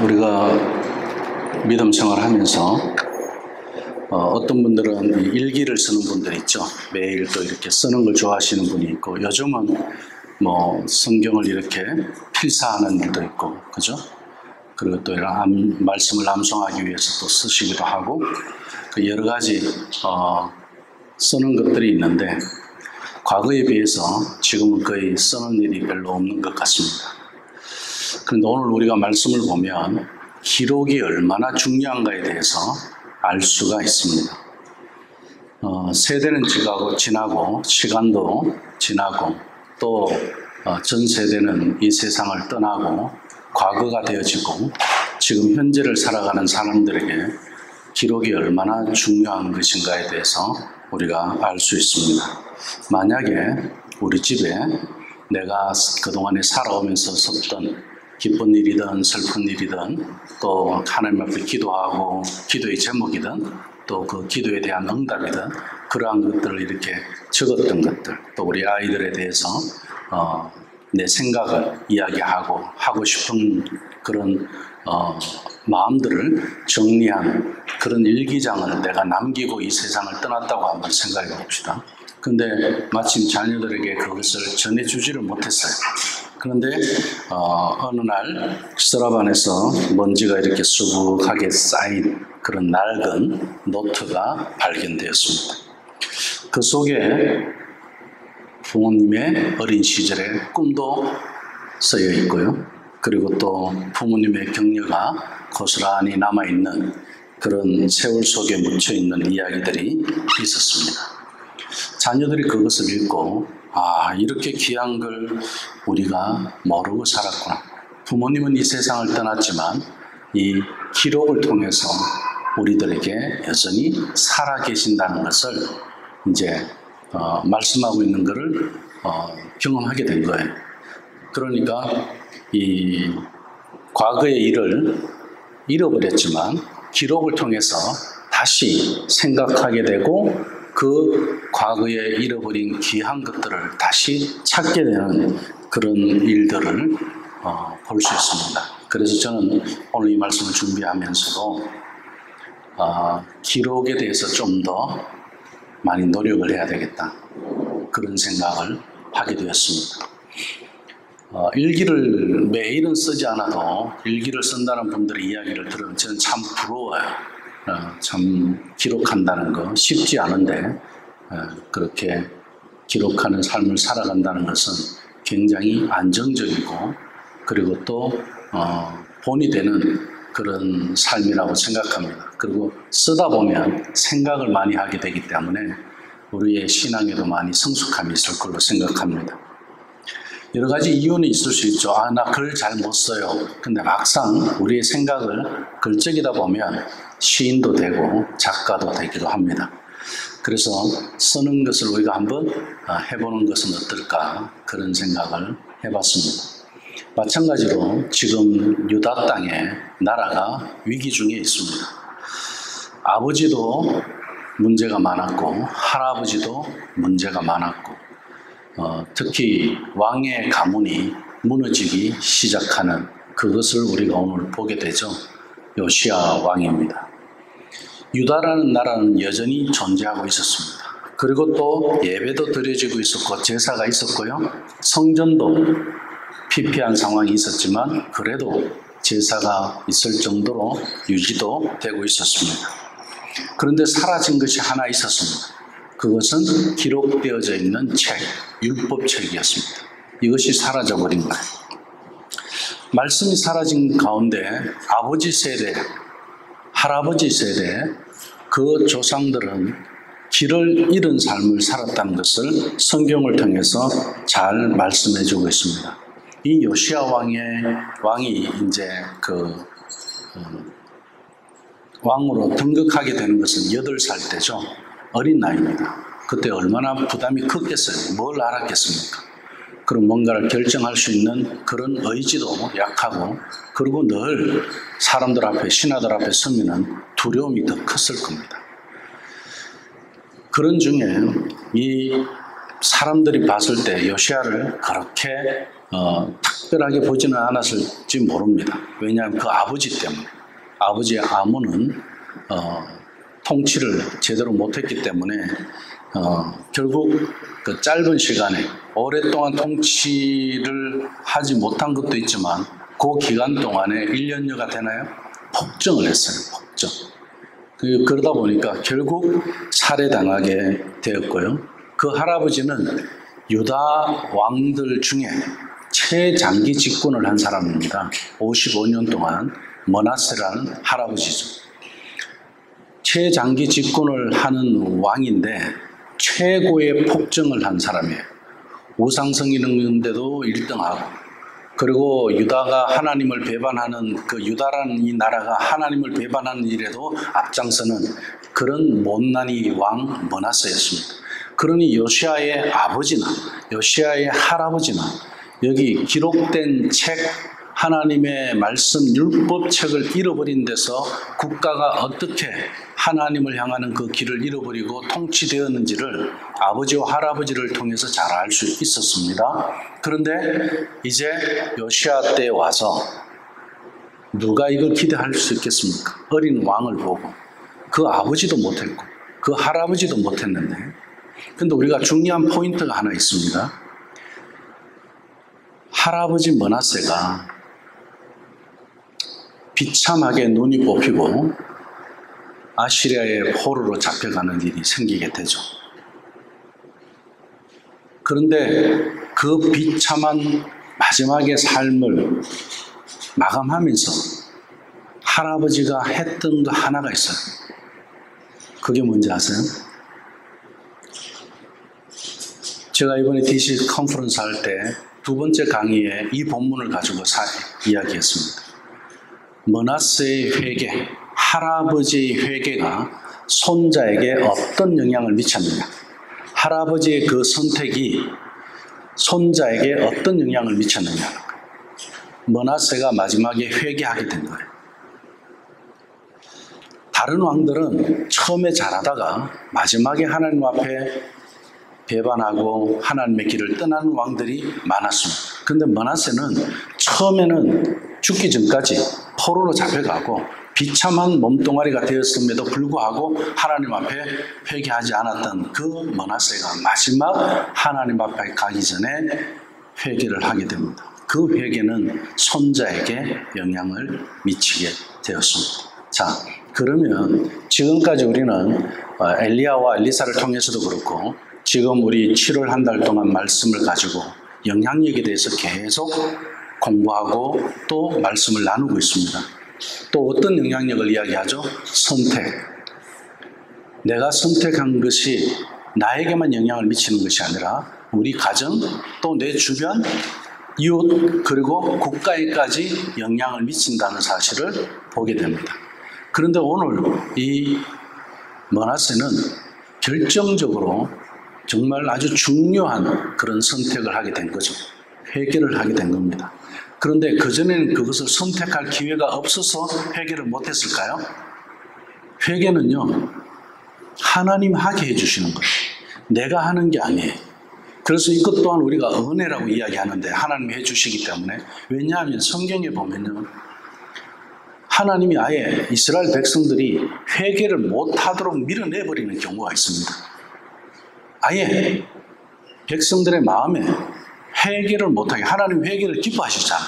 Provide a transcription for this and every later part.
우리가 믿음 생활하면서 어떤 분들은 일기를 쓰는 분들 있죠. 매일 또 이렇게 쓰는 걸 좋아하시는 분이 있고, 요즘은 뭐 성경을 이렇게 필사하는 분도 있고, 그죠? 그리고 또 이런 말씀을 암송하기 위해서 또 쓰시기도 하고, 그 여러 가지 쓰는 것들이 있는데, 과거에 비해서 지금은 거의 쓰는 일이 별로 없는 것 같습니다. 그런데 오늘 우리가 말씀을 보면 기록이 얼마나 중요한가에 대해서 알 수가 있습니다. 세대는 지나고 시간도 지나고 또 전 세대는 이 세상을 떠나고 과거가 되어지고 지금 현재를 살아가는 사람들에게 기록이 얼마나 중요한 것인가에 대해서 우리가 알 수 있습니다. 만약에 우리 집에 내가 그동안에 살아오면서 썼던 기쁜 일이든 슬픈 일이든 또 하나님 앞에 기도하고 기도의 제목이든 또 그 기도에 대한 응답이든 그러한 것들을 이렇게 적었던 것들, 또 우리 아이들에 대해서 내 생각을 이야기하고 하고 싶은 그런 마음들을 정리한 그런 일기장을 내가 남기고 이 세상을 떠났다고 한번 생각해 봅시다. 근데 마침 자녀들에게 그것을 전해주지를 못했어요. 그런데 어느 날 서랍 안에서 먼지가 이렇게 수북하게 쌓인 그런 낡은 노트가 발견되었습니다. 그 속에 부모님의 어린 시절의 꿈도 쓰여 있고요. 그리고 또 부모님의 격려가 고스란히 남아있는 그런 세월 속에 묻혀있는 이야기들이 있었습니다. 자녀들이 그것을 읽고 이렇게 귀한 걸 우리가 모르고 살았구나. 부모님은 이 세상을 떠났지만 이 기록을 통해서 우리들에게 여전히 살아계신다는 것을 이제 말씀하고 있는 것을 경험하게 된 거예요. 그러니까 이 과거의 일을 잃어버렸지만 기록을 통해서 다시 생각하게 되고 그 과거에 잃어버린 귀한 것들을 다시 찾게 되는 그런 일들을 볼 수 있습니다. 그래서 저는 오늘 이 말씀을 준비하면서도 기록에 대해서 좀 더 많이 노력을 해야 되겠다, 그런 생각을 하게 되었습니다. 일기를 매일은 쓰지 않아도 일기를 쓴다는 분들의 이야기를 들으면 저는 참 부러워요. 참 기록한다는 거 쉽지 않은데 그렇게 기록하는 삶을 살아간다는 것은 굉장히 안정적이고 그리고 또 본이 되는 그런 삶이라고 생각합니다. 그리고 쓰다 보면 생각을 많이 하게 되기 때문에 우리의 신앙에도 많이 성숙함이 있을 걸로 생각합니다. 여러 가지 이유는 있을 수 있죠. 나 글 잘 못 써요. 근데 막상 우리의 생각을 글적이다 보면 시인도 되고 작가도 되기도 합니다. 그래서 쓰는 것을 우리가 한번 해보는 것은 어떨까, 그런 생각을 해봤습니다. 마찬가지로 지금 유다 땅에 나라가 위기 중에 있습니다. 아버지도 문제가 많았고 할아버지도 문제가 많았고 특히 왕의 가문이 무너지기 시작하는 그것을 우리가 오늘 보게 되죠. 요시야 왕입니다. 유다라는 나라는 여전히 존재하고 있었습니다. 그리고 또 예배도 드려지고 있었고 제사가 있었고요. 성전도 피폐한 상황이 있었지만 그래도 제사가 있을 정도로 유지도 되고 있었습니다. 그런데 사라진 것이 하나 있었습니다. 그것은 기록되어져 있는 책, 율법책이었습니다. 이것이 사라져버린 거예요. 말씀이 사라진 가운데 아버지 세대, 할아버지 세대, 그 조상들은 길을 잃은 삶을 살았다는 것을 성경을 통해서 잘 말씀해주고 있습니다. 이 요시야 왕이 이제 왕으로 등극하게 되는 것은 8살 때죠. 어린 나이입니다. 그때 얼마나 부담이 컸겠어요. 뭘 알았겠습니까? 그럼 뭔가를 결정할 수 있는 그런 의지도 약하고, 그리고 늘 사람들 앞에, 신하들 앞에 서면은 두려움이 더 컸을 겁니다. 그런 중에 이 사람들이 봤을 때 요시야를 그렇게 특별하게 보지는 않았을지 모릅니다. 왜냐하면 그 아버지 때문에, 아버지의 아문은 통치를 제대로 못했기 때문에 결국 그 짧은 시간에 오랫동안 통치를 하지 못한 것도 있지만 그 기간 동안에 1년여가 되나요? 폭정을 했어요. 폭정. 그러다 보니까 결국 살해당하게 되었고요. 그 할아버지는 유다 왕들 중에 최장기 집권을 한 사람입니다. 55년 동안 머나세라는 할아버지죠. 최장기 집권을 하는 왕인데 최고의 폭정을 한 사람이에요. 우상성 있는데도 1등하고, 그리고 유다가 하나님을 배반하는, 그 유다라는 이 나라가 하나님을 배반하는 일에도 앞장서는 그런 못난이 왕 머나세였습니다. 그러니 요시아의 아버지나 요시아의 할아버지나 여기 기록된 책, 하나님의 말씀 율법책을 잃어버린 데서 국가가 어떻게 하나님을 향하는 그 길을 잃어버리고 통치되었는지를 아버지와 할아버지를 통해서 잘 알 수 있었습니다. 그런데 이제 요시아 때에 와서 누가 이걸 기대할 수 있겠습니까? 어린 왕을 보고 그 아버지도 못했고 그 할아버지도 못했는데, 근데 우리가 중요한 포인트가 하나 있습니다. 할아버지 머나세가 비참하게 눈이 뽑히고 아시리아의 포로로 잡혀가는 일이 생기게 되죠. 그런데 그 비참한 마지막의 삶을 마감하면서 할아버지가 했던 거 하나가 있어요. 그게 뭔지 아세요? 제가 이번에 DC 컨퍼런스 할 때 두 번째 강의에 이 본문을 가지고 이야기했습니다. 머나세의 회개, 할아버지의 회개가 손자에게 어떤 영향을 미쳤느냐, 할아버지의 그 선택이 손자에게 어떤 영향을 미쳤느냐. 머나세가 마지막에 회개하게 된 거예요. 다른 왕들은 처음에 잘하다가 마지막에 하나님 앞에 배반하고 하나님의 길을 떠나는 왕들이 많았습니다. 그런데 머나세는 처음에는 죽기 전까지 포로로 잡혀가고 비참한 몸뚱아리가 되었음에도 불구하고 하나님 앞에 회개하지 않았던 그 머나세가 마지막 하나님 앞에 가기 전에 회개를 하게 됩니다. 그 회개는 손자에게 영향을 미치게 되었습니다. 자, 그러면 지금까지 우리는 엘리야와 엘리사를 통해서도 그렇고 지금 우리 7월 한 달 동안 말씀을 가지고 영향력에 대해서 계속 공부하고 또 말씀을 나누고 있습니다. 또 어떤 영향력을 이야기하죠? 선택. 내가 선택한 것이 나에게만 영향을 미치는 것이 아니라 우리 가정, 또 내 주변, 이웃, 그리고 국가에까지 영향을 미친다는 사실을 보게 됩니다. 그런데 오늘 이 머나세는 결정적으로 정말 아주 중요한 그런 선택을 하게 된 거죠. 회개를 하게 된 겁니다. 그런데 그전에는 그것을 선택할 기회가 없어서 회개를 못했을까요? 회개는요, 하나님 하게 해주시는 거예요. 내가 하는 게 아니에요. 그래서 이것 또한 우리가 은혜라고 이야기하는데 하나님이 해주시기 때문에, 왜냐하면 성경에 보면요, 하나님이 아예 이스라엘 백성들이 회개를 못하도록 밀어내버리는 경우가 있습니다. 아예 백성들의 마음에 회개를 못하게, 하나님 회개를 기뻐하시잖아요.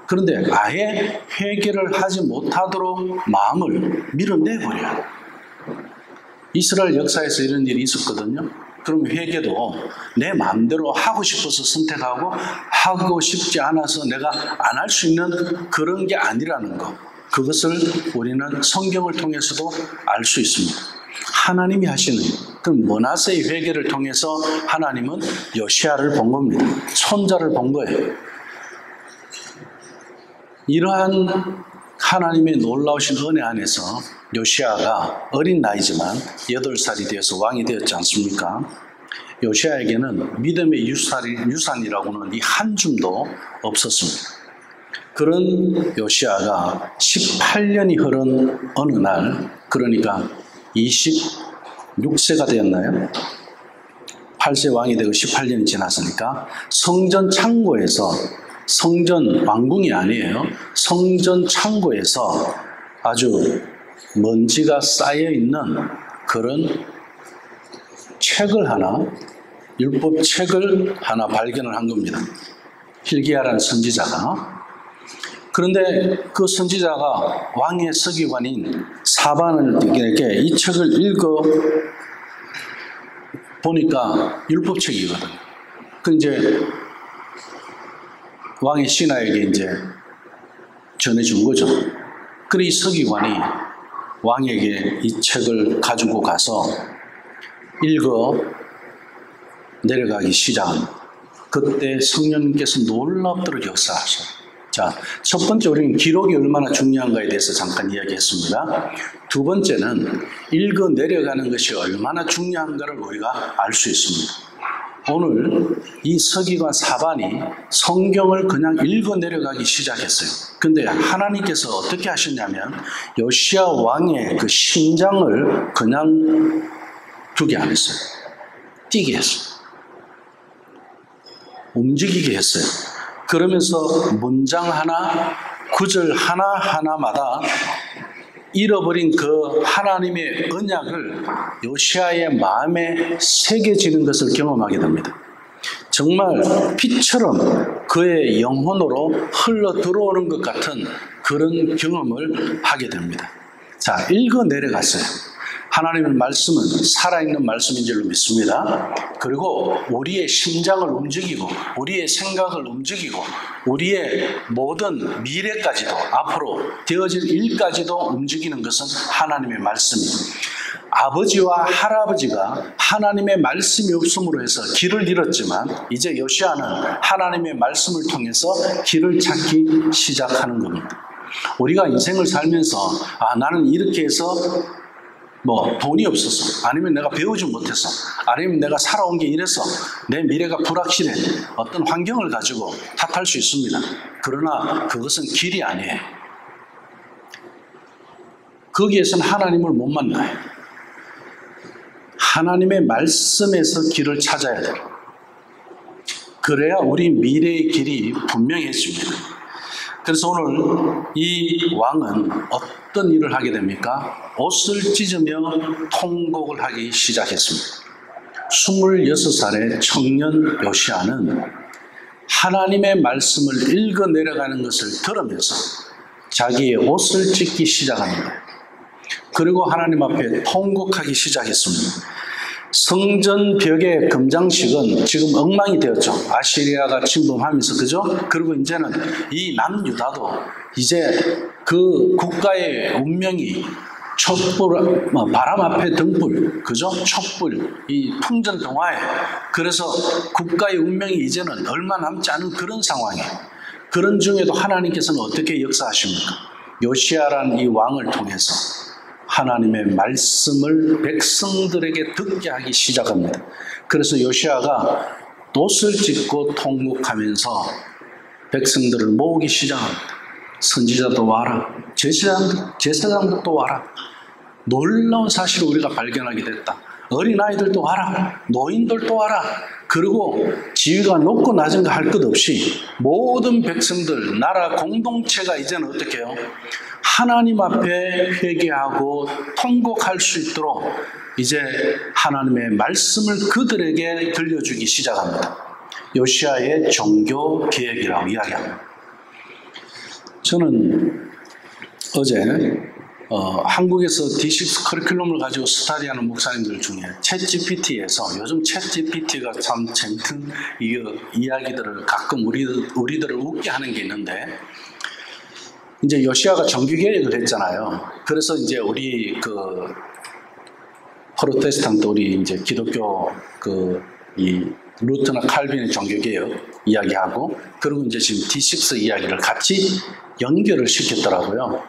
그런데 아예 회개를 하지 못하도록 마음을 밀어내버려요. 이스라엘 역사에서 이런 일이 있었거든요. 그럼 회개도 내 마음대로 하고 싶어서 선택하고 하고 싶지 않아서 내가 안 할 수 있는 그런 게 아니라는 거, 그것을 우리는 성경을 통해서도 알 수 있습니다. 하나님이 하시는, 그럼 머나세의 회개를 통해서 하나님은 요시아를 본 겁니다. 손자를 본 거예요. 이러한 하나님의 놀라우신 은혜 안에서 요시아가 어린 나이지만 8살이 되어서 왕이 되었지 않습니까? 요시아에게는 믿음의 유산이라고는 이 한 줌도 없었습니다. 그런 요시아가 18년이 흐른 어느 날, 그러니까 26세가 되었나요? 8세 왕이 되고 18년이 지났으니까 성전 창고에서, 성전 왕궁이 아니에요. 성전 창고에서 아주 먼지가 쌓여 있는 그런 책을 하나, 율법 책을 하나 발견을 한 겁니다. hil기야라는 선지자가. 그런데 그 선지자가 왕의 서기관인 사반에게 이 책을 읽어 보니까 율법책이거든요. 그 이제 왕의 신하에게 이제 전해준 거죠. 그래 이 서기관이 왕에게 이 책을 가지고 가서 읽어 내려가기 시작합니다. 그때 성령님께서 놀랍도록 역사하셔요. 자, 첫 번째 우리는 기록이 얼마나 중요한가에 대해서 잠깐 이야기했습니다. 두 번째는 읽어 내려가는 것이 얼마나 중요한가를 우리가 알 수 있습니다. 오늘 이 서기관 사반이 성경을 그냥 읽어 내려가기 시작했어요. 근데 하나님께서 어떻게 하셨냐면 요시야 왕의 그 심장을 그냥 두게 안 했어요. 뛰게 했어요. 움직이게 했어요. 그러면서 문장 하나, 구절 하나하나마다 잃어버린 그 하나님의 언약을 요시야의 마음에 새겨지는 것을 경험하게 됩니다. 정말 피처럼 그의 영혼으로 흘러 들어오는 것 같은 그런 경험을 하게 됩니다. 자, 읽어 내려갔어요. 하나님의 말씀은 살아있는 말씀인 줄로 믿습니다. 그리고 우리의 심장을 움직이고 우리의 생각을 움직이고 우리의 모든 미래까지도 앞으로 되어질 일까지도 움직이는 것은 하나님의 말씀입니다. 아버지와 할아버지가 하나님의 말씀이 없음으로 해서 길을 잃었지만 이제 요시야는 하나님의 말씀을 통해서 길을 찾기 시작하는 겁니다. 우리가 인생을 살면서 나는 이렇게 해서 돈이 없어서, 아니면 내가 배우지 못해서, 아니면 내가 살아온 게 이래서 내 미래가 불확실해, 어떤 환경을 가지고 탓할 수 있습니다. 그러나 그것은 길이 아니에요. 거기에서는 하나님을 못 만나요. 하나님의 말씀에서 길을 찾아야 돼요. 그래야 우리 미래의 길이 분명해집니다. 그래서 오늘 이 왕은 어떤 일을 하게 됩니까? 옷을 찢으며 통곡을 하기 시작했습니다. 26살의 청년 요시야는 하나님의 말씀을 읽어 내려가는 것을 들으면서 자기의 옷을 찢기 시작합니다. 그리고 하나님 앞에 통곡하기 시작했습니다. 성전 벽의 금장식은 지금 엉망이 되었죠. 아시리아가 침범하면서, 그죠? 그리고 이제는 이 남유다도 이제 그 국가의 운명이 촛불, 바람 앞에 등불, 그죠? 촛불, 이 풍전등화에. 그래서 국가의 운명이 이제는 얼마 남지 않은 그런 상황이에요. 그런 중에도 하나님께서는 어떻게 역사하십니까? 요시야라는 이 왕을 통해서 하나님의 말씀을 백성들에게 듣게 하기 시작합니다. 그래서 요시야가 옷을 찢고 통곡하면서 백성들을 모으기 시작합니다. 선지자도 와라, 제사장들도 와라. 놀라운 사실을 우리가 발견하게 됐다. 어린아이들도 와라, 노인들도 와라. 그리고 지위가 높고 낮은가 할 것 없이 모든 백성들, 나라 공동체가 이제는 어떻게 해요? 하나님 앞에 회개하고 통곡할 수 있도록 이제 하나님의 말씀을 그들에게 들려주기 시작합니다. 요시야의 종교 개혁이라고 이야기합니다. 저는 어제 한국에서 D6 커리큘럼을 가지고 스터디하는 목사님들 중에 챗GPT에서, 요즘 챗GPT가 참 재밌는 이야기들을 가끔 우리들을 웃게 하는 게 있는데, 이제 요시야가 정규개혁을 했잖아요. 그래서 이제 우리 프로테스탄트, 우리 이제 기독교 이 루터나 칼빈의 종교개혁 이야기하고, 그리고 이제 지금 D6 이야기를 같이 연결을 시켰더라고요.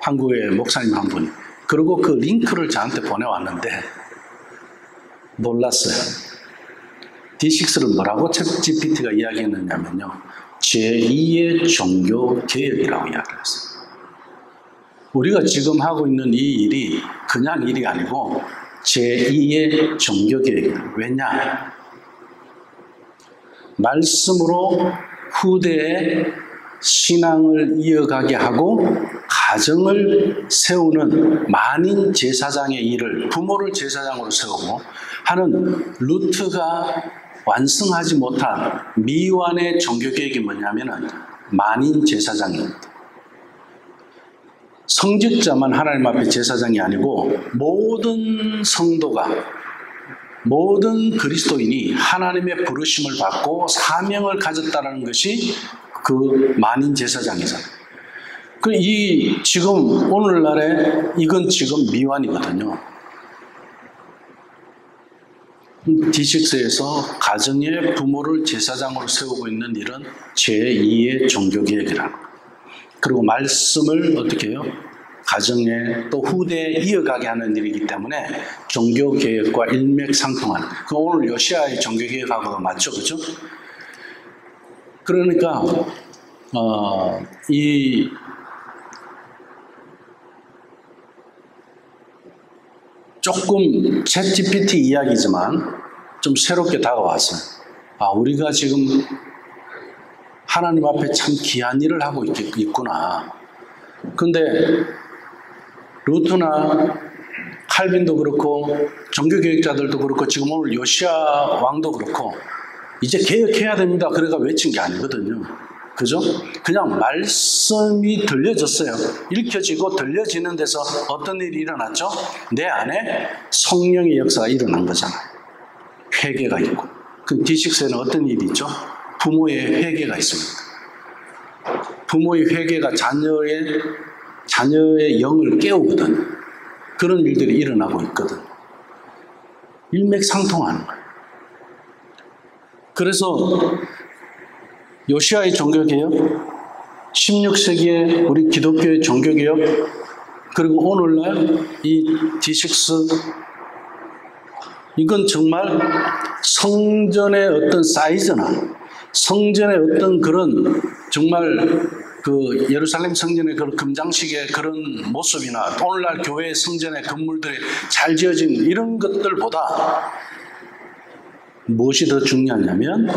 한국의 목사님 한 분이. 그리고 그 링크를 저한테 보내왔는데 놀랐어요. D6를 뭐라고 챗GPT가 이야기했느냐면요, 제2의 종교개혁이라고 이야기했어요. 우리가 지금 하고 있는 이 일이 그냥 일이 아니고 제2의 종교개혁이에요. 왜냐? 말씀으로 후대에 신앙을 이어가게 하고 가정을 세우는 만인 제사장의 일을 부모를 제사장으로 세우고 하는 루트가 완성하지 못한 미완의 종교개혁이 뭐냐면은 만인 제사장입니다. 성직자만 하나님 앞에 제사장이 아니고 모든 성도가, 모든 그리스도인이 하나님의 부르심을 받고 사명을 가졌다는 것이 그 만인 제사장이잖아요. 지금 오늘날에 이건 지금 미완이거든요. D6에서 가정의 부모를 제사장으로 세우고 있는 일은 제2의 종교개혁이라는 거예요. 그리고 말씀을 어떻게 해요? 가정에 또 후대에 이어가게 하는 일이기 때문에 종교개혁과 일맥상통하는, 오늘 요시아의 종교개혁하고 맞죠? 그죠? 그러니까 조금 챗GPT 이야기지만 좀 새롭게 다가왔어요. 우리가 지금 하나님 앞에 참 귀한 일을 하고 있구나. 근데 루트나 칼빈도 그렇고 종교개혁자들도 그렇고 지금 오늘 요시아 왕도 그렇고 이제 개혁해야 됩니다. 그래가 외친 게 아니거든요. 그죠? 그냥 말씀이 들려졌어요. 읽혀지고 들려지는 데서 어떤 일이 일어났죠? 내 안에 성령의 역사가 일어난 거잖아요. 회개가 있고. 그럼 D6에는 어떤 일이 있죠? 부모의 회개가 있습니다. 부모의 회개가 자녀의 영을 깨우거든. 그런 일들이 일어나고 있거든. 일맥상통하는 거예요. 그래서 요시아의 종교개혁, 16세기의 우리 기독교의 종교개혁, 그리고 오늘날 이 D6, 이건 정말 성전의 어떤 사이즈나 성전의 어떤 그런 정말 그 예루살렘 성전의 그런 금장식의 그런 모습이나 오늘날 교회 성전의 건물들이 잘 지어진 이런 것들보다 무엇이 더 중요하냐면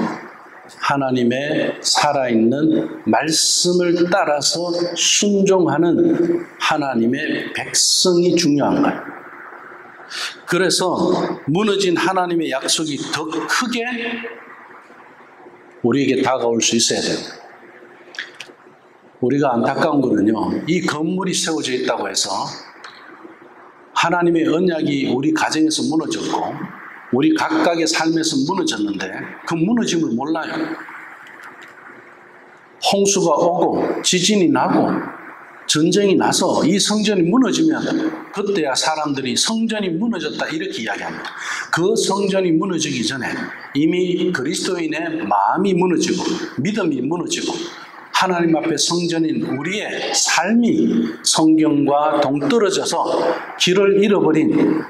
하나님의 살아있는 말씀을 따라서 순종하는 하나님의 백성이 중요한 거예요. 그래서 무너진 하나님의 약속이 더 크게 우리에게 다가올 수 있어야 돼요. 우리가 안타까운 거는요, 이 건물이 세워져 있다고 해서 하나님의 언약이 우리 가정에서 무너졌고 우리 각각의 삶에서 무너졌는데 그 무너짐을 몰라요. 홍수가 오고 지진이 나고 전쟁이 나서 이 성전이 무너지면 그때야 사람들이 성전이 무너졌다 이렇게 이야기합니다. 그 성전이 무너지기 전에 이미 그리스도인의 마음이 무너지고 믿음이 무너지고 하나님 앞에 성전인 우리의 삶이 성경과 동떨어져서 길을 잃어버린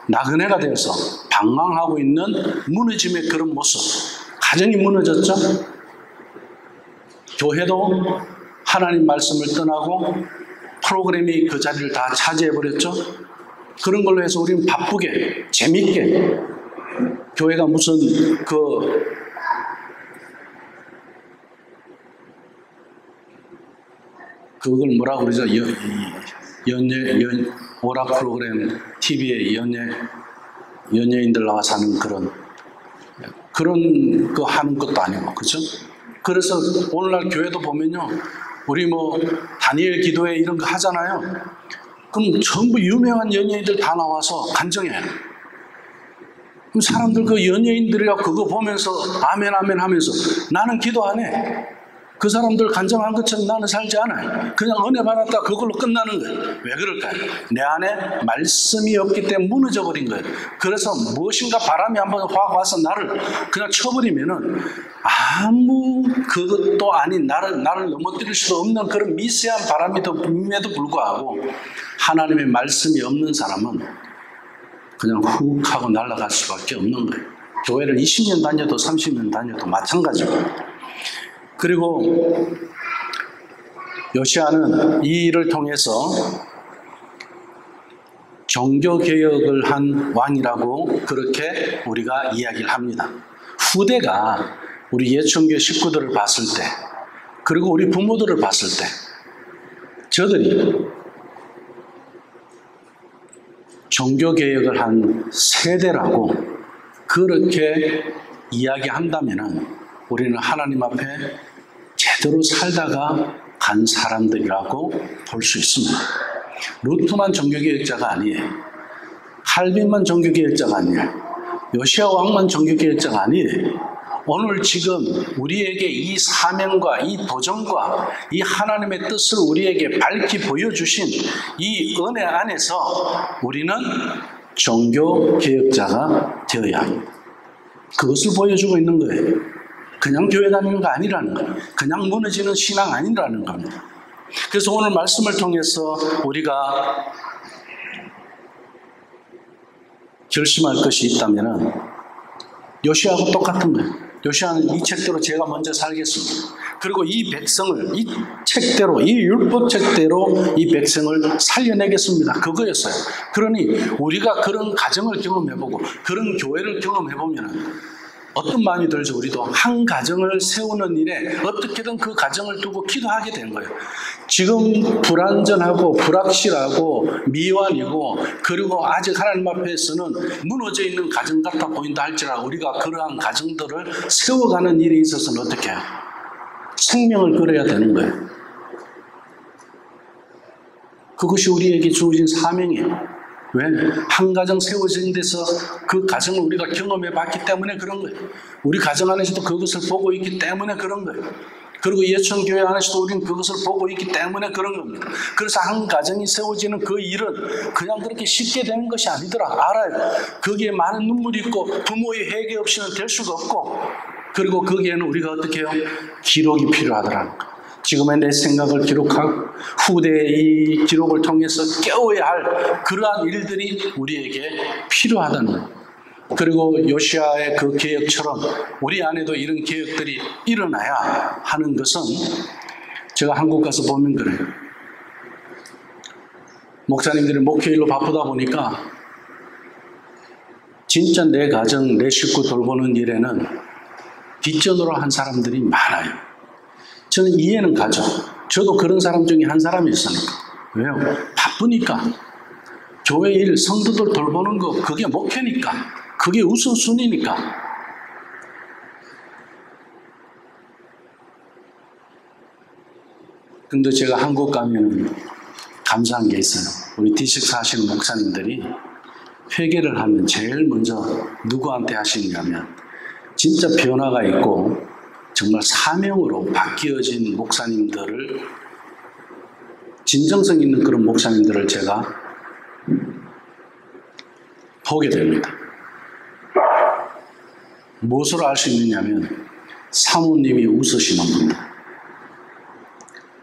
나그네가 되어서 방황하고 있는 무너짐의 그런 모습. 가정이 무너졌죠? 교회도 하나님 말씀을 떠나고 프로그램이 그 자리를 다 차지해버렸죠? 그런 걸로 해서 우리는 바쁘게 재밌게 교회가 무슨 그걸 뭐라고 그러죠? 오락 프로그램 TV에 연예인들 나와서 하는 그런 거 하는 것도 아니고, 그죠? 그래서 오늘날 교회도 보면요, 우리 다니엘 기도회 이런 거 하잖아요. 그럼 전부 유명한 연예인들 다 나와서 간증해요. 그럼 사람들 그 연예인들이랑 그거 보면서 아멘 아멘 하면서 나는 기도 안 해. 그 사람들 간증한 것처럼 나는 살지 않아요. 그냥 은혜 받았다 그걸로 끝나는 거예요. 왜 그럴까요? 내 안에 말씀이 없기 때문에 무너져 버린 거예요. 그래서 무엇인가 바람이 한번 확 와서 나를 그냥 쳐버리면은 아무 그것도 아닌 나를 넘어뜨릴 수도 없는 그런 미세한 바람임에도 불구하고 하나님의 말씀이 없는 사람은 그냥 훅 하고 날아갈 수밖에 없는 거예요. 교회를 20년 다녀도 30년 다녀도 마찬가지고. 그리고 요시아는 이 일을 통해서 종교개혁을 한 왕이라고 그렇게 우리가 이야기를 합니다. 후대가 우리 예천교 식구들을 봤을 때, 그리고 우리 부모들을 봤을 때, 저들이 종교개혁을 한 세대라고 그렇게 이야기한다면 우리는 하나님 앞에 제대로 살다가 간 사람들이라고 볼 수 있습니다. 루트만 종교개혁자가 아니에요. 칼빈만 종교개혁자가 아니에요. 요시야 왕만 종교개혁자가 아니에요. 오늘 지금 우리에게 이 사명과 이 도전과 이 하나님의 뜻을 우리에게 밝히 보여주신 이 은혜 안에서 우리는 종교개혁자가 되어야 합니다. 그것을 보여주고 있는 거예요. 그냥 교회 다니는 거 아니라는 거예요. 그냥 무너지는 신앙 아니라는 겁니다. 그래서 오늘 말씀을 통해서 우리가 결심할 것이 있다면 요시아하고 똑같은 거예요. 요시아는 이 책대로 제가 먼저 살겠습니다. 그리고 이 백성을 이 책대로, 이 율법책대로 이 백성을 살려내겠습니다. 그거였어요. 그러니 우리가 그런 가정을 경험해보고 그런 교회를 경험해보면 어떤 마음이 들죠? 우리도 한 가정을 세우는 일에 어떻게든 그 가정을 두고 기도하게 된 거예요. 지금 불안전하고 불확실하고 미완이고 그리고 아직 하나님 앞에서는 무너져 있는 가정 같아 보인다 할지라도 우리가 그러한 가정들을 세워가는 일에 있어서는 어떻게 해요? 생명을 걸어야 되는 거예요. 그것이 우리에게 주어진 사명이에요. 왜? 한 가정 세워진 데서 그 가정을 우리가 경험해 봤기 때문에 그런 거예요. 우리 가정 안에서도 그것을 보고 있기 때문에 그런 거예요. 그리고 예천교회 안에서도 우리는 그것을 보고 있기 때문에 그런 겁니다. 그래서 한 가정이 세워지는 그 일은 그냥 그렇게 쉽게 되는 것이 아니더라. 알아요. 거기에 많은 눈물이 있고 부모의 회개 없이는 될 수가 없고 그리고 거기에는 우리가 어떻게 해요? 기록이 필요하더라는 거예요. 지금의 내 생각을 기록하고 후대의 이 기록을 통해서 깨워야 할 그러한 일들이 우리에게 필요하다는 거예요. 그리고 요시아의 그 개혁처럼 우리 안에도 이런 개혁들이 일어나야 하는 것은 제가 한국 가서 보면 그래요. 목사님들이 목회일로 바쁘다 보니까 진짜 내 가정, 내 식구 돌보는 일에는 뒷전으로 한 사람들이 많아요. 저는 이해는 가죠. 저도 그런 사람 중에 한 사람이었으니까. 왜요? 바쁘니까. 교회 일, 성도들 돌보는 거 그게 목회니까. 그게 우선순위니까. 근데 제가 한국 가면 감사한 게 있어요. 우리 디식스 하시는 목사님들이 회개를 하면 제일 먼저 누구한테 하시냐면 진짜 변화가 있고 정말 사명으로 바뀌어진 목사님들을 진정성 있는 그런 목사님들을 제가 보게 됩니다. 무엇으로 알 수 있느냐면 사모님이 웃으시는 분들,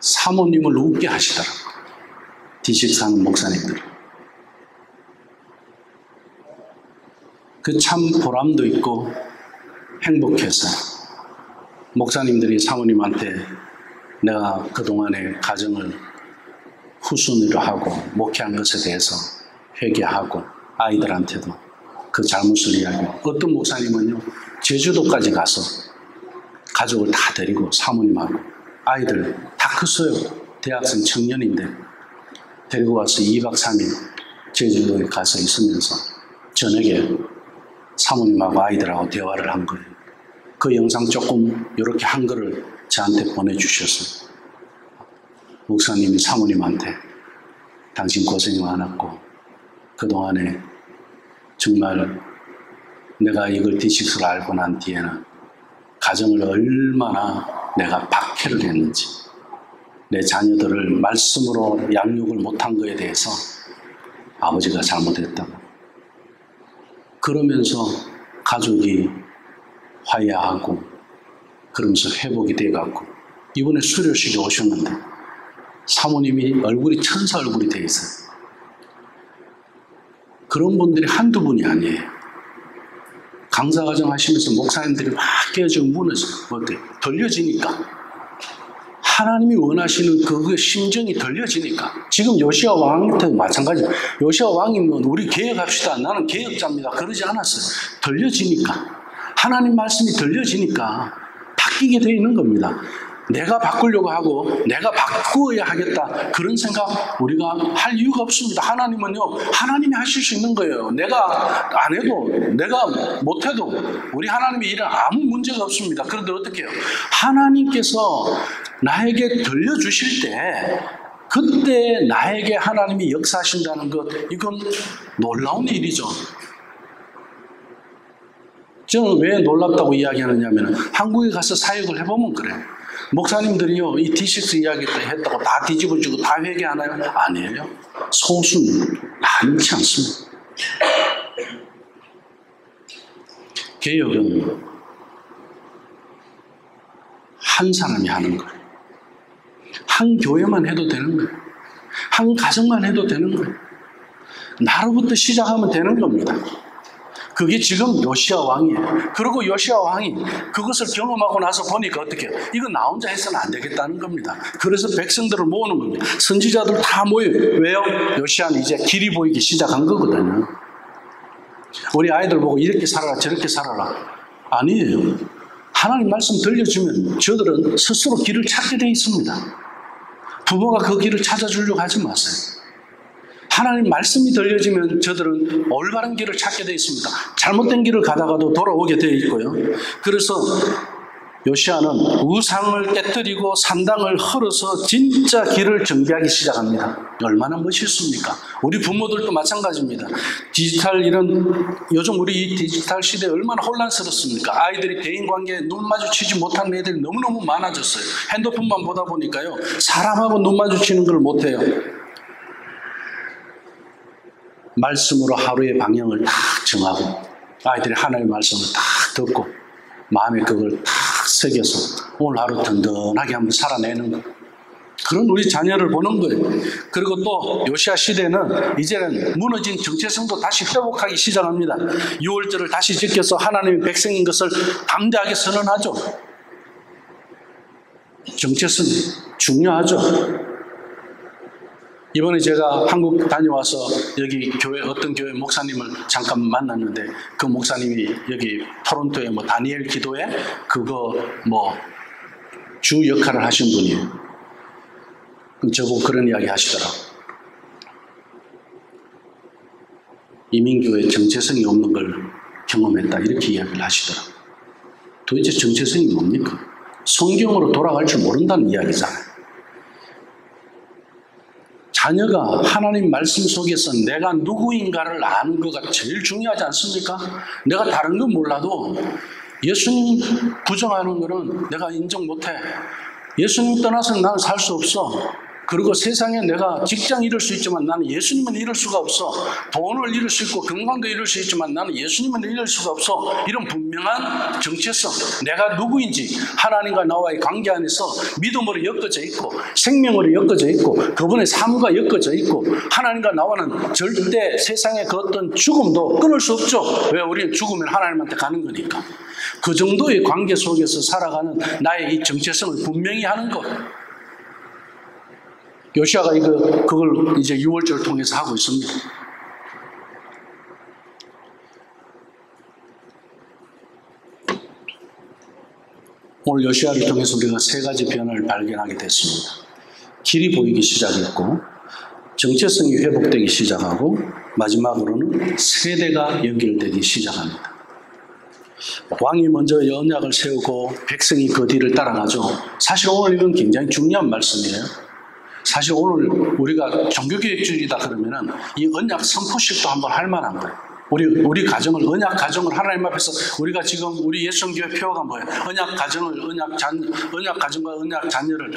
사모님을 웃게 하시더라고요. 디식사는 목사님들. 그 참 보람도 있고 행복해서 목사님들이 사모님한테 내가 그동안의 가정을 후순위로 하고 목회한 것에 대해서 회개하고 아이들한테도 그 잘못을 이야기하고 어떤 목사님은요 제주도까지 가서 가족을 다 데리고 사모님하고 아이들 다 컸어요. 대학생 청년인데 데리고 와서 2박 3일 제주도에 가서 있으면서 저녁에 사모님하고 아이들하고 대화를 한 거예요. 그 영상 조금 이렇게 한 거를 저한테 보내주셨어요. 목사님이 사모님한테 당신 고생이 많았고 그동안에 정말 내가 이걸 디식스를 알고 난 뒤에는 가정을 얼마나 내가 박해를 했는지 내 자녀들을 말씀으로 양육을 못한 거에 대해서 아버지가 잘못했다고 그러면서 가족이 화해하고 그러면서 회복이 돼갖고 이번에 수료식에 오셨는데 사모님이 얼굴이 천사 얼굴이 돼 있어요. 그런 분들이 한두 분이 아니에요. 강사과정 하시면서 목사님들이 막 깨어지고 무너져 들려지니까 하나님이 원하시는 그 심정이 들려지니까 지금 요시야 왕한테 마찬가지. 요시야 왕이면 우리 개혁합시다. 나는 개혁자입니다. 그러지 않았어요. 들려지니까 하나님 말씀이 들려지니까 바뀌게 돼 있는 겁니다. 내가 바꾸려고 하고 내가 바꾸어야 하겠다 그런 생각 우리가 할 이유가 없습니다. 하나님은요, 하나님이 하실 수 있는 거예요. 내가 안 해도, 내가 못해도 우리 하나님의 일은 아무 문제가 없습니다. 그런데 어떻게 해요? 하나님께서 나에게 들려주실 때 그때 나에게 하나님이 역사하신다는 것, 이건 놀라운 일이죠. 저는 왜 놀랍다고 이야기하느냐면 한국에 가서 사역을 해보면 그래요. 목사님들이요, 이 D6 이야기 했다고 다 뒤집어지고 다 회개하나요? 아니에요. 소수는 많지 않습니다. 개혁은 한 사람이 하는 거예요. 한 교회만 해도 되는 거예요. 한 가정만 해도 되는 거예요. 나로부터 시작하면 되는 겁니다. 그게 지금 요시야 왕이에요. 그리고 요시야 왕이 그것을 경험하고 나서 보니까 어떻게 해요? 이거 나 혼자 해서는 안 되겠다는 겁니다. 그래서 백성들을 모으는 겁니다. 선지자들 다 모여요. 왜요? 요시야는 이제 길이 보이기 시작한 거거든요. 우리 아이들 보고 이렇게 살아라 저렇게 살아라. 아니에요. 하나님 말씀 들려주면 저들은 스스로 길을 찾게 돼 있습니다. 부모가 그 길을 찾아주려고 하지 마세요. 하나님 말씀이 들려지면 저들은 올바른 길을 찾게 되어 있습니다. 잘못된 길을 가다가도 돌아오게 되어 있고요. 그래서 요시야는 우상을 깨뜨리고 산당을 헐어서 진짜 길을 정비하기 시작합니다. 얼마나 멋있습니까? 우리 부모들도 마찬가지입니다. 요즘 우리 이 디지털 시대에 얼마나 혼란스럽습니까? 아이들이 대인관계에 눈 마주치지 못하는 애들이 너무너무 많아졌어요. 핸드폰만 보다 보니까요, 사람하고 눈 마주치는 걸 못해요. 말씀으로 하루의 방향을 딱 정하고 아이들이 하나님의 말씀을 딱 듣고 마음에 그걸 딱 새겨서 오늘 하루 든든하게 한번 살아내는 거. 그런 우리 자녀를 보는 거예요. 그리고 또 요시야 시대는 이제는 무너진 정체성도 다시 회복하기 시작합니다. 유월절을 다시 지켜서 하나님의 백성인 것을 담대하게 선언하죠. 정체성이 중요하죠. 이번에 제가 한국 다녀와서 여기 어떤 교회 목사님을 잠깐 만났는데 그 목사님이 여기 토론토에 다니엘 기도회 그거 주 역할을 하신 분이에요. 저보고 그런 이야기 하시더라고요. 이민교회 정체성이 없는 걸 경험했다 이렇게 이야기를 하시더라고요. 도대체 정체성이 뭡니까? 성경으로 돌아갈 줄 모른다는 이야기잖아요. 자녀가 하나님 말씀 속에서 내가 누구인가를 아는 거가 제일 중요하지 않습니까? 내가 다른 건 몰라도 예수님 부정하는 거는 내가 인정 못해. 예수님 떠나서는 나는 살 수 없어. 그리고 세상에 내가 직장 잃을 수 있지만 나는 예수님은 잃을 수가 없어. 돈을 잃을 수 있고 건강도 잃을 수 있지만 나는 예수님은 잃을 수가 없어. 이런 분명한 정체성, 내가 누구인지 하나님과 나와의 관계 안에서 믿음으로 엮어져 있고 생명으로 엮어져 있고 그분의 삶과 엮어져 있고 하나님과 나와는 절대 세상의 그 어떤 죽음도 끊을 수 없죠. 왜? 우리는 죽으면 하나님한테 가는 거니까. 그 정도의 관계 속에서 살아가는 나의 이 정체성을 분명히 하는 것. 요시야가 그걸 이제 유월절을 통해서 하고 있습니다. 오늘 요시야를 통해서 우리가 세 가지 변화를 발견하게 됐습니다. 길이 보이기 시작했고, 정체성이 회복되기 시작하고, 마지막으로는 세대가 연결되기 시작합니다. 왕이 먼저 언약을 세우고 백성이 그 뒤를 따라가죠. 사실 오늘 이건 굉장히 중요한 말씀이에요. 사실 오늘 우리가 종교개혁주의다 그러면은 이 언약 선포식도 한번 할 만한 거예요. 우리 가정을, 언약 가정을 하나님 앞에서 우리가 지금 우리 예수교회 표어가 뭐예요? 언약 가정과 언약 자녀를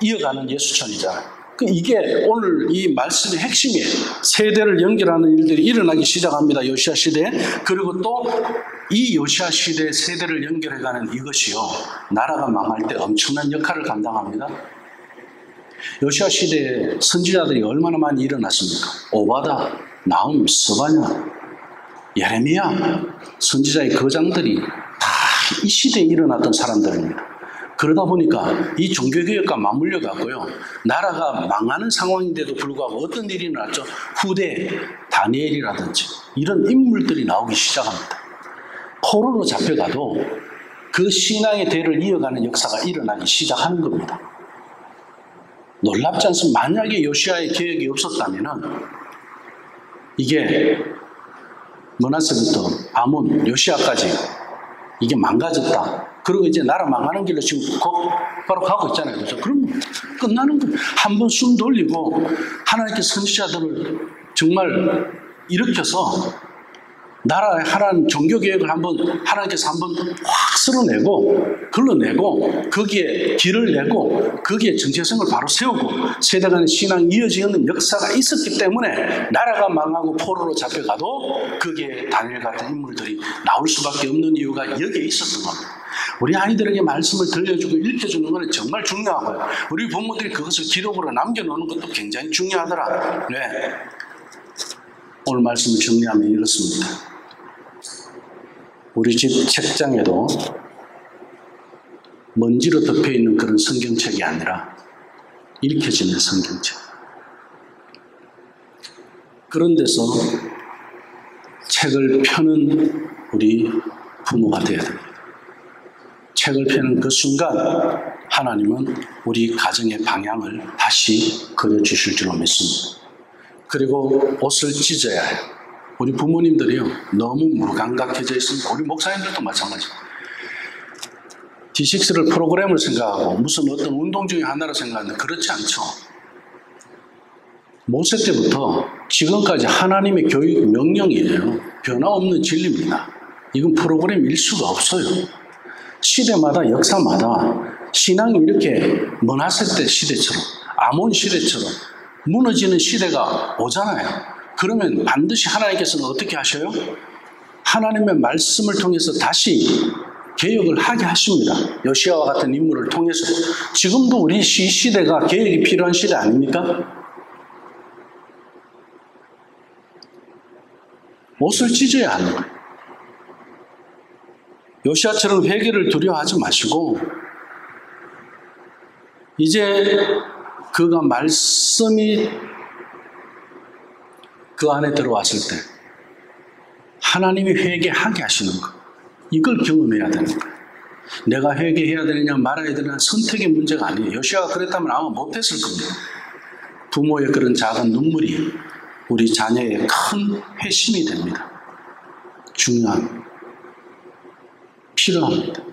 이어가는 예수천이잖아요. 이게 오늘 이 말씀의 핵심이에요. 세대를 연결하는 일들이 일어나기 시작합니다. 요시야 시대에. 그리고 또 이 요시야 시대의 세대를 연결해가는 이것이요, 나라가 망할 때 엄청난 역할을 감당합니다. 요시야 시대에 선지자들이 얼마나 많이 일어났습니까? 오바다, 나훔, 스바냐, 예레미야, 선지자의 거장들이 다 이 시대에 일어났던 사람들입니다. 그러다 보니까 이 종교개혁과 맞물려 갔고요, 나라가 망하는 상황인데도 불구하고 어떤 일이 일어났죠? 후대 다니엘이라든지 이런 인물들이 나오기 시작합니다. 포로로 잡혀가도 그 신앙의 대를 이어가는 역사가 일어나기 시작하는 겁니다. 놀랍지 않습니까? 만약에 요시아의 개혁이 없었다면 이게 므낫세부터 아몬, 요시아까지 이게 망가졌다. 그리고 이제 나라 망하는 길로 지금 바로 가고 있잖아요. 그렇죠? 그럼 끝나는 거예요. 한번 숨 돌리고 하나님께서 선지자들을 정말 일으켜서 나라의 하나님 종교개혁을 하나님께서 한번 확 쓸어내고 걸러내고 거기에 길을 내고 거기에 정체성을 바로 세우고 세대 간의 신앙이 이어지는 역사가 있었기 때문에 나라가 망하고 포로로 잡혀가도 거기에 다니엘 같은 인물들이 나올 수밖에 없는 이유가 여기에 있었던 겁니다. 우리 아이들에게 말씀을 들려주고 읽혀주는 것은 정말 중요하고요. 우리 부모들이 그것을 기록으로 남겨놓는 것도 굉장히 중요하더라. 네. 오늘 말씀을 정리하면 이렇습니다. 우리 집 책장에도 먼지로 덮여있는 그런 성경책이 아니라 읽혀지는 성경책. 그런 데서 책을 펴는 우리 부모가 되어야 됩니다. 책을 펴는 그 순간 하나님은 우리 가정의 방향을 다시 그려주실 줄로 믿습니다. 그리고 옷을 찢어야 해요. 우리 부모님들이요, 너무 무감각해져 있습니다. 우리 목사님들도 마찬가지. D6를 프로그램을 생각하고 무슨 어떤 운동 중에 하나로 생각하는데 그렇지 않죠. 모세 때부터 지금까지 하나님의 교육 명령이에요. 변화없는 진리입니다. 이건 프로그램일 수가 없어요. 시대마다 역사마다 신앙이 이렇게 므낫세 때 시대처럼 아몬 시대처럼 무너지는 시대가 오잖아요. 그러면 반드시 하나님께서는 어떻게 하셔요? 하나님의 말씀을 통해서 다시 개혁을 하게 하십니다. 요시아와 같은 인물을 통해서. 지금도 우리 시대가 개혁이 필요한 시대 아닙니까? 옷을 찢어야 하는 거예요. 요시아처럼 회개를 두려워하지 마시고 이제 그가 말씀이 그 안에 들어왔을 때 하나님이 회개하게 하시는 것, 이걸 경험해야 되는 거예요. 내가 회개해야 되느냐 말아야 되느냐 선택의 문제가 아니에요. 요시아가 그랬다면 아마 못했을 겁니다. 부모의 그런 작은 눈물이 우리 자녀의 큰 회심이 됩니다. 중요합니다. 필요합니다.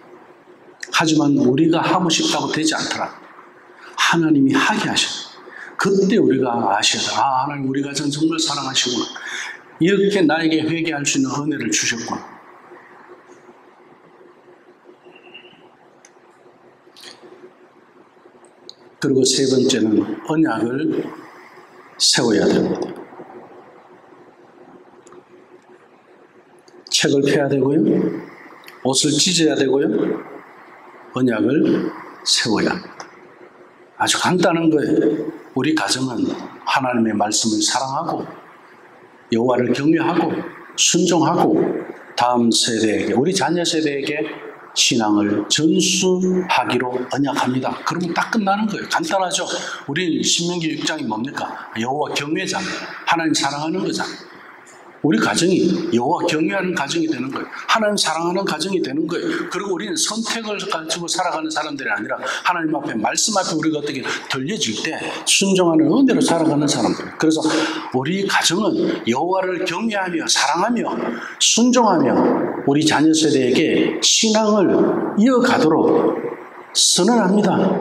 하지만 우리가 하고 싶다고 되지 않더라. 하나님이 하게 하셔요. 그때 우리가 아셔야 돼요. 아, 하나님 우리 가정 정말 사랑하시구나. 이렇게 나에게 회개할 수 있는 은혜를 주셨구나. 그리고 세 번째는 언약을 세워야 됩니다. 책을 펴야 되고요. 옷을 찢어야 되고요. 언약을 세워야 합니다. 아주 간단한 거예요. 우리 가정은 하나님의 말씀을 사랑하고 여호와를 경외하고 순종하고 다음 세대에게, 우리 자녀 세대에게 신앙을 전수하기로 언약합니다. 그러면 딱 끝나는 거예요. 간단하죠. 우리 신명기 6장이 뭡니까? 여호와 경외잖아요. 하나님 사랑하는 거잖아요. 우리 가정이 여호와 경외하는 가정이 되는 거예요. 하나님 사랑하는 가정이 되는 거예요. 그리고 우리는 선택을 가지고 살아가는 사람들이 아니라 하나님 앞에, 말씀 앞에 우리가 어떻게 들려질 때 순종하는 은혜로 살아가는 사람들. 그래서 우리 가정은 여호와를 경외하며 사랑하며 순종하며 우리 자녀 세대에게 신앙을 이어가도록 선언합니다.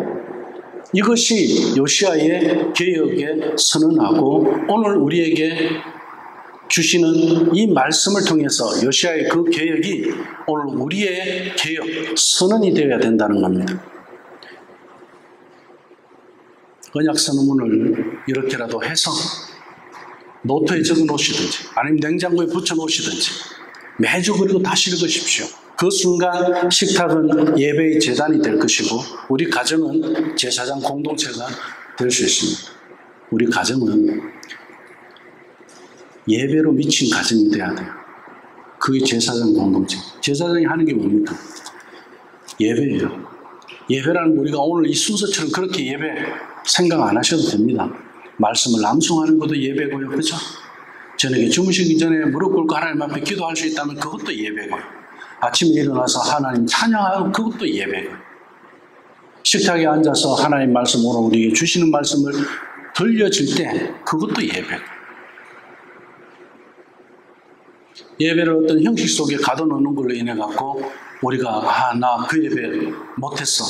이것이 요시아의 개혁에 선언하고 오늘 우리에게 주시는 이 말씀을 통해서 요시아의 그 개혁이 오늘 우리의 개혁 선언이 되어야 된다는 겁니다. 언약 선언문을 이렇게라도 해서 노트에 적어 놓으시든지 아니면 냉장고에 붙여 놓으시든지 매주 그리고 다시 읽으십시오. 그 순간 식탁은 예배의 제단이 될 것이고 우리 가정은 제사장 공동체가 될 수 있습니다. 우리 가정은 예배로 미친 가정이 돼야 돼요. 그게 제사장 공동체. 제사장이 하는 게 뭡니까? 예배예요. 예배라는 우리가 오늘 이 순서처럼 그렇게 예배 생각 안 하셔도 됩니다. 말씀을 낭송하는 것도 예배고요. 그렇죠? 저녁에 주무시기 전에 무릎 꿇고 하나님 앞에 기도할 수 있다면 그것도 예배고요. 아침에 일어나서 하나님 찬양하고 그것도 예배고, 식탁에 앉아서 하나님 말씀, 오늘 우리에게 주시는 말씀을 들려질 때 그것도 예배고, 예배를 어떤 형식 속에 가둬놓는 걸로 인해 갖고 우리가 나 그 예배 못했어,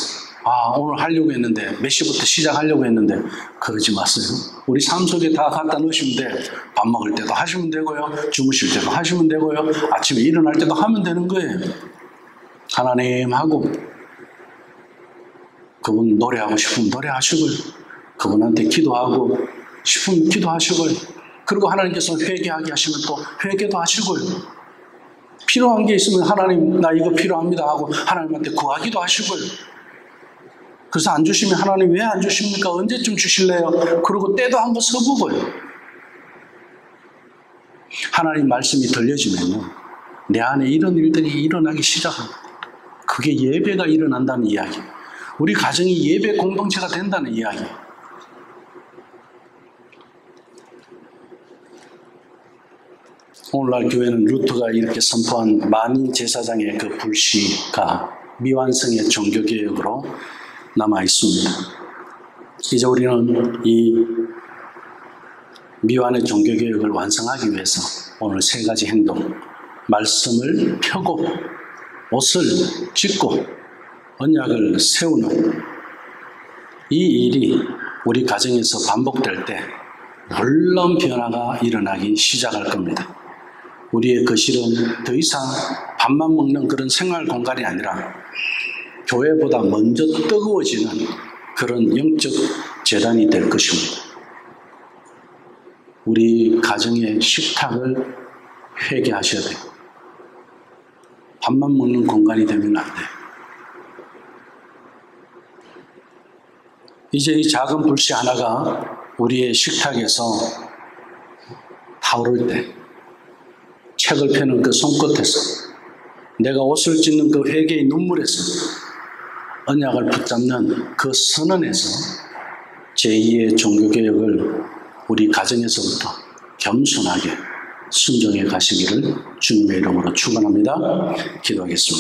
오늘 하려고 했는데 몇 시부터 시작하려고 했는데, 그러지 마세요. 우리 삶 속에 다 갖다 넣으시면 돼. 밥 먹을 때도 하시면 되고요, 주무실 때도 하시면 되고요, 아침에 일어날 때도 하면 되는 거예요. 하나님하고 그분 노래하고 싶으면 노래하시고요, 그분한테 기도하고 싶으면 기도하시고요, 그리고 하나님께서 회개하게 하시면 또 회개도 하시고요, 필요한 게 있으면 하나님 나 이거 필요합니다 하고 하나님한테 구하기도 하시고요. 그래서 안 주시면 하나님 왜 안 주십니까? 언제쯤 주실래요? 그리고 때도 한번 서보고요. 하나님 말씀이 들려지면요, 내 안에 이런 일들이 일어나기 시작합니다. 그게 예배가 일어난다는 이야기, 우리 가정이 예배 공동체가 된다는 이야기. 오늘날 교회는 루터가 이렇게 선포한 만인 제사장의 그 불씨가 미완성의 종교개혁으로 남아 있습니다. 이제 우리는 이 미완의 종교개혁을 완성하기 위해서 오늘 세 가지 행동, 말씀을 펴고 옷을 찢고 언약을 세우는 이 일이 우리 가정에서 반복될 때 놀라운 변화가 일어나기 시작할 겁니다. 우리의 거실은 더 이상 밥만 먹는 그런 생활 공간이 아니라 교회보다 먼저 뜨거워지는 그런 영적 재단이 될 것입니다. 우리 가정의 식탁을 회개하셔야 돼요. 밥만 먹는 공간이 되면 안 돼요. 이제 이 작은 불씨 하나가 우리의 식탁에서 타오를 때, 책을 펴는 그 손끝에서, 내가 옷을 찢는 그 회개의 눈물에서, 언약을 붙잡는 그 선언에서 제2의 종교개혁을 우리 가정에서부터 겸손하게 순종해 가시기를 주님의 이름으로 축원합니다. 기도하겠습니다.